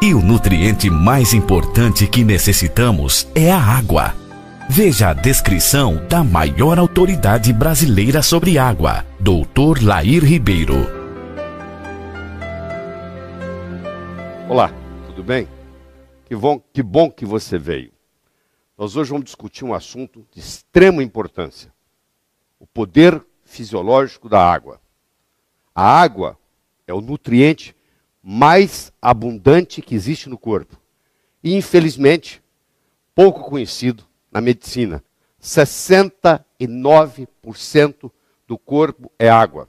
E o nutriente mais importante que necessitamos é a água. Veja a descrição da maior autoridade brasileira sobre água, Dr. Lair Ribeiro. Olá, tudo bem? Que bom que você veio. Nós hoje vamos discutir um assunto de extrema importância: o poder fisiológico da água. A água é o nutriente mais abundante que existe no corpo. E, infelizmente, pouco conhecido na medicina. 69% do corpo é água.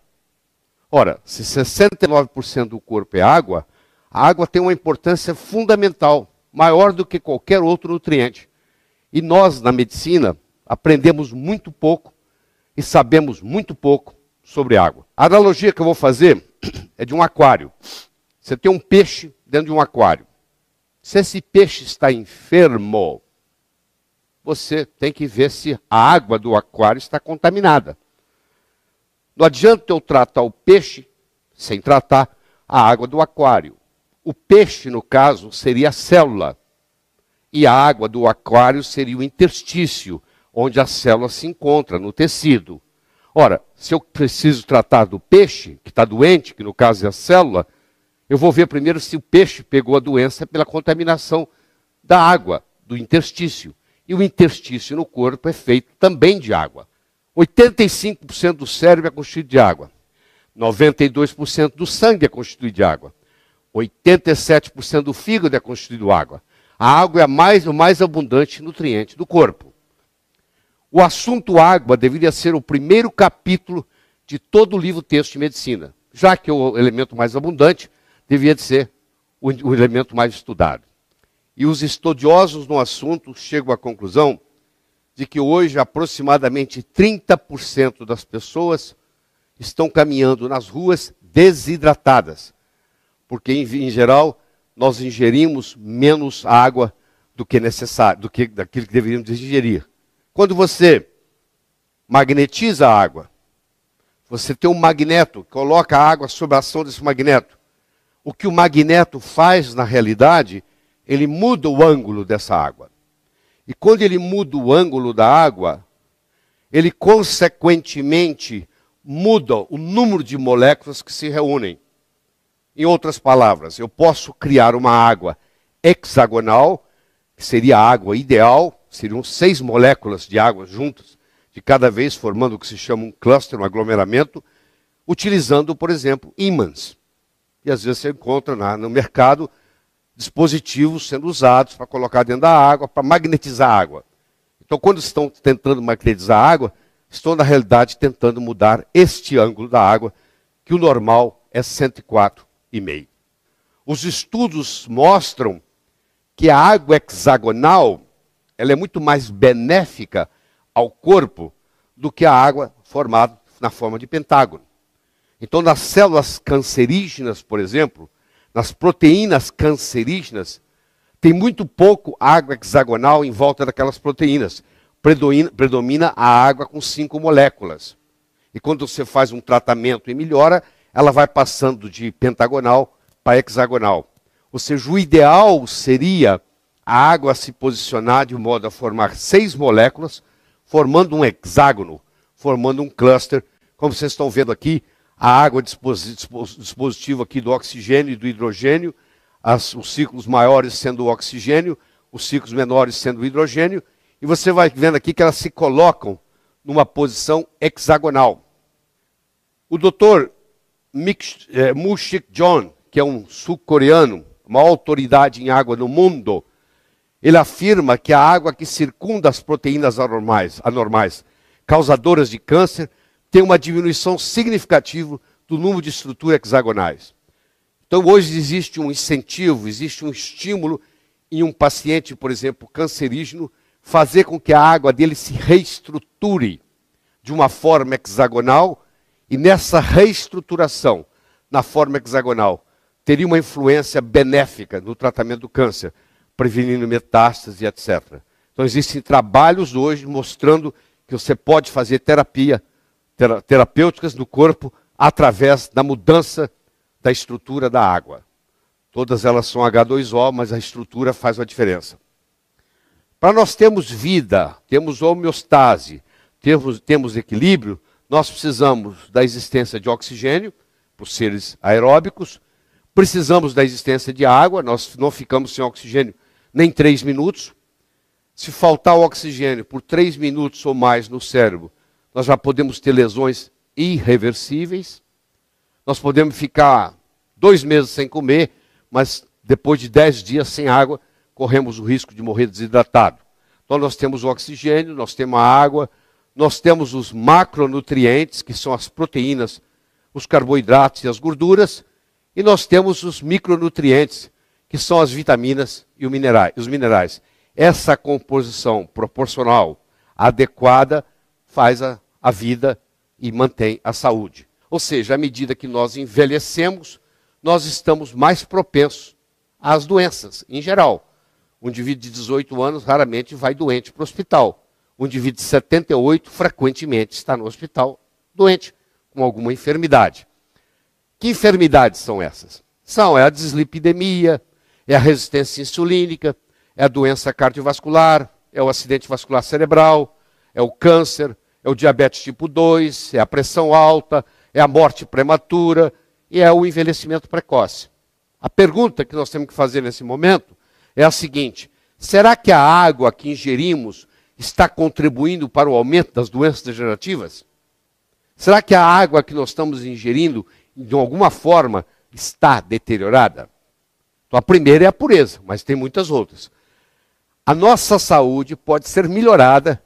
Ora, se 69% do corpo é água, a água tem uma importância fundamental, maior do que qualquer outro nutriente. E nós, na medicina, aprendemos muito pouco e sabemos muito pouco sobre água. A analogia que eu vou fazer é de um aquário. Você tem um peixe dentro de um aquário. Se esse peixe está enfermo, você tem que ver se a água do aquário está contaminada. Não adianta eu tratar o peixe sem tratar a água do aquário. O peixe, no caso, seria a célula. E a água do aquário seria o interstício, onde a célula se encontra, no tecido. Ora, se eu preciso tratar do peixe, que está doente, que no caso é a célula, eu vou ver primeiro se o peixe pegou a doença pela contaminação da água, do interstício. E o interstício no corpo é feito também de água. 85% do cérebro é constituído de água. 92% do sangue é constituído de água. 87% do fígado é constituído de água. A água é o mais abundante nutriente do corpo. O assunto água deveria ser o primeiro capítulo de todo o livro-texto de medicina, já que o elemento mais abundante deveria ser o elemento mais estudado. E os estudiosos no assunto chegam à conclusão de que hoje aproximadamente 30% das pessoas estão caminhando nas ruas desidratadas, porque em geral nós ingerimos menos água do que necessário, daquilo que deveríamos ingerir. Quando você magnetiza a água, você tem um magneto, coloca a água sob a ação desse magneto. O que o magneto faz na realidade, ele muda o ângulo dessa água. E quando ele muda o ângulo da água, ele consequentemente muda o número de moléculas que se reúnem. Em outras palavras, eu posso criar uma água hexagonal, que seria a água ideal, seriam 6 moléculas de água juntas, de cada vez formando o que se chama um cluster, um aglomeramento, utilizando, por exemplo, ímãs. E às vezes você encontra no mercado dispositivos sendo usados para colocar dentro da água, para magnetizar a água. Então, quando estão tentando magnetizar a água, estão, na realidade, tentando mudar este ângulo da água, que o normal é 104,5. Os estudos mostram que a água hexagonal ela é muito mais benéfica ao corpo do que a água formada na forma de pentágono. Então, nas células cancerígenas, por exemplo, nas proteínas cancerígenas, tem muito pouco água hexagonal em volta daquelas proteínas. Predomina a água com 5 moléculas. E quando você faz um tratamento e melhora, ela vai passando de pentagonal para hexagonal. Ou seja, o ideal seria a água se posicionar de modo a formar 6 moléculas, formando um hexágono, formando um cluster. Como vocês estão vendo aqui, a água dispositivo aqui do oxigênio e do hidrogênio, os ciclos maiores sendo o oxigênio, os ciclos menores sendo o hidrogênio, e você vai vendo aqui que elas se colocam numa posição hexagonal. O Dr. Moo-Sik John, que é um sul-coreano, uma autoridade em água no mundo, ele afirma que a água que circunda as proteínas anormais causadoras de câncer tem uma diminuição significativa do número de estruturas hexagonais. Então, hoje existe um incentivo, existe um estímulo em um paciente, por exemplo, cancerígeno, fazer com que a água dele se reestruture de uma forma hexagonal, e nessa reestruturação, na forma hexagonal, teria uma influência benéfica no tratamento do câncer, prevenindo metástase, etc. Então, existem trabalhos hoje mostrando que você pode fazer terapêuticas no corpo através da mudança da estrutura da água. Todas elas são H2O, mas a estrutura faz uma diferença. Para nós termos vida, temos homeostase, temos equilíbrio, nós precisamos da existência de oxigênio, por seres aeróbicos, precisamos da existência de água, nós não ficamos sem oxigênio nem 3 minutos. Se faltar o oxigênio por 3 minutos ou mais no cérebro, nós já podemos ter lesões irreversíveis. Nós podemos ficar 2 meses sem comer, mas depois de 10 dias sem água, corremos o risco de morrer desidratado. Então nós temos o oxigênio, nós temos a água, nós temos os macronutrientes, que são as proteínas, os carboidratos e as gorduras, e nós temos os micronutrientes, que são as vitaminas e os minerais. Essa composição proporcional adequada faz a vida e mantém a saúde. Ou seja, à medida que nós envelhecemos, nós estamos mais propensos às doenças, em geral. Um indivíduo de 18 anos raramente vai doente para o hospital. Um indivíduo de 78 frequentemente está no hospital doente, com alguma enfermidade. Que enfermidades são essas? É a dislipidemia, é a resistência insulínica, é a doença cardiovascular, é o acidente vascular cerebral, é o câncer, é o diabetes tipo 2, é a pressão alta, é a morte prematura e é o envelhecimento precoce. A pergunta que nós temos que fazer nesse momento é a seguinte: será que a água que ingerimos está contribuindo para o aumento das doenças degenerativas? Será que a água que nós estamos ingerindo, de alguma forma, está deteriorada? Então, a primeira é a pureza, mas tem muitas outras. A nossa saúde pode ser melhorada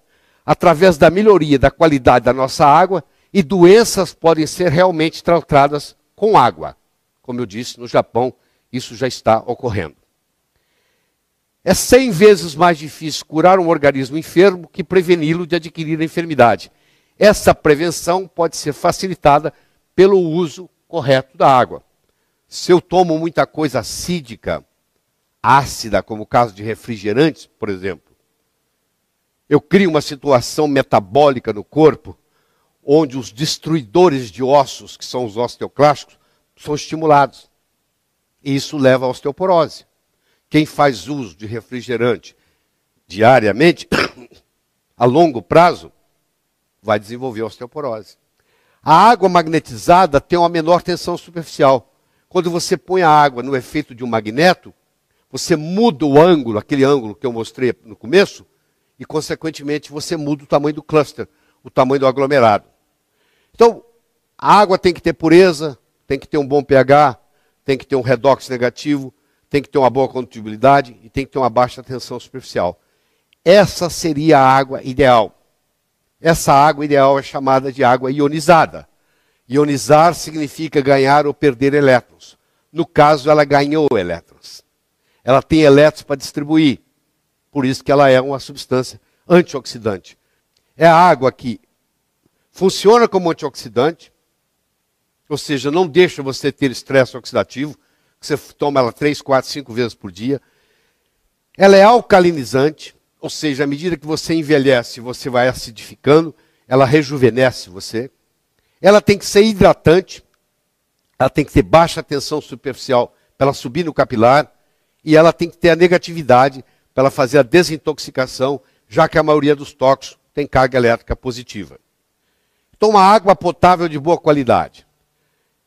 através da melhoria da qualidade da nossa água, e doenças podem ser realmente tratadas com água. Como eu disse, no Japão, isso já está ocorrendo. É 100 vezes mais difícil curar um organismo enfermo que preveni-lo de adquirir a enfermidade. Essa prevenção pode ser facilitada pelo uso correto da água. Se eu tomo muita coisa acídica, ácida, como o caso de refrigerantes, por exemplo, eu crio uma situação metabólica no corpo, onde os destruidores de ossos, que são os osteoclásticos, são estimulados. E isso leva à osteoporose. Quem faz uso de refrigerante diariamente, a longo prazo, vai desenvolver osteoporose. A água magnetizada tem uma menor tensão superficial. Quando você põe a água no efeito de um magneto, você muda o ângulo, aquele ângulo que eu mostrei no começo, e, consequentemente, você muda o tamanho do cluster, o tamanho do aglomerado. Então, a água tem que ter pureza, tem que ter um bom pH, tem que ter um redox negativo, tem que ter uma boa condutibilidade e tem que ter uma baixa tensão superficial. Essa seria a água ideal. Essa água ideal é chamada de água ionizada. Ionizar significa ganhar ou perder elétrons. No caso, ela ganhou elétrons. Ela tem elétrons para distribuir. Por isso que ela é uma substância antioxidante. É a água que funciona como antioxidante, ou seja, não deixa você ter estresse oxidativo, que você toma ela 3, 4, 5 vezes por dia. Ela é alcalinizante, ou seja, à medida que você envelhece, você vai acidificando, ela rejuvenesce você. Ela tem que ser hidratante, ela tem que ter baixa tensão superficial para ela subir no capilar, e ela tem que ter a negatividade para ela fazer a desintoxicação, já que a maioria dos tóxicos tem carga elétrica positiva. Então, uma água potável de boa qualidade.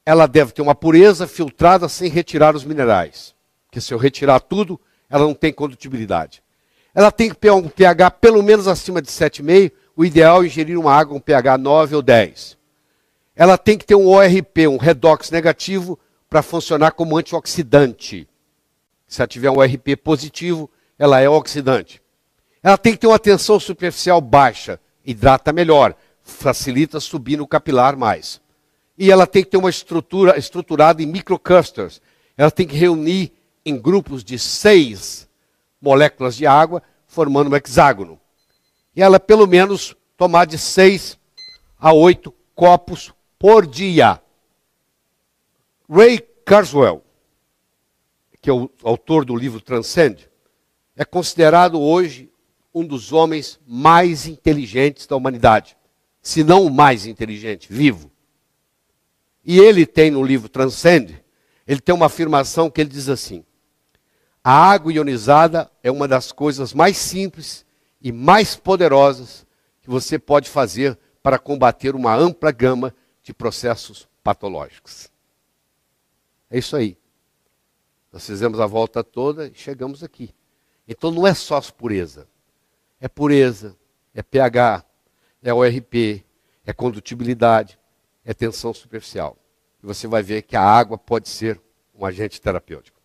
Ela deve ter uma pureza filtrada sem retirar os minerais. Porque se eu retirar tudo, ela não tem condutibilidade. Ela tem que ter um pH pelo menos acima de 7,5. O ideal é ingerir uma água com pH 9 ou 10. Ela tem que ter um ORP, um redox negativo, para funcionar como antioxidante. Se ela tiver um ORP positivo, ela é oxidante. Ela tem que ter uma tensão superficial baixa, hidrata melhor, facilita subir no capilar mais. E ela tem que ter uma estrutura estruturada em microclusters. Ela tem que reunir em grupos de 6 moléculas de água, formando um hexágono. E ela, pelo menos, tomar de 6 a 8 copos por dia. Ray Kurzweil, que é o autor do livro Transcend, é considerado hoje um dos homens mais inteligentes da humanidade, se não o mais inteligente, vivo. E ele tem no livro Transcend Ele tem uma afirmação que ele diz assim: a água ionizada é uma das coisas mais simples e mais poderosas que você pode fazer para combater uma ampla gama de processos patológicos. É isso aí. Nós fizemos a volta toda e chegamos aqui. Então não é só pureza. É pureza, é pH, é ORP, é condutibilidade, é tensão superficial. E você vai ver que a água pode ser um agente terapêutico.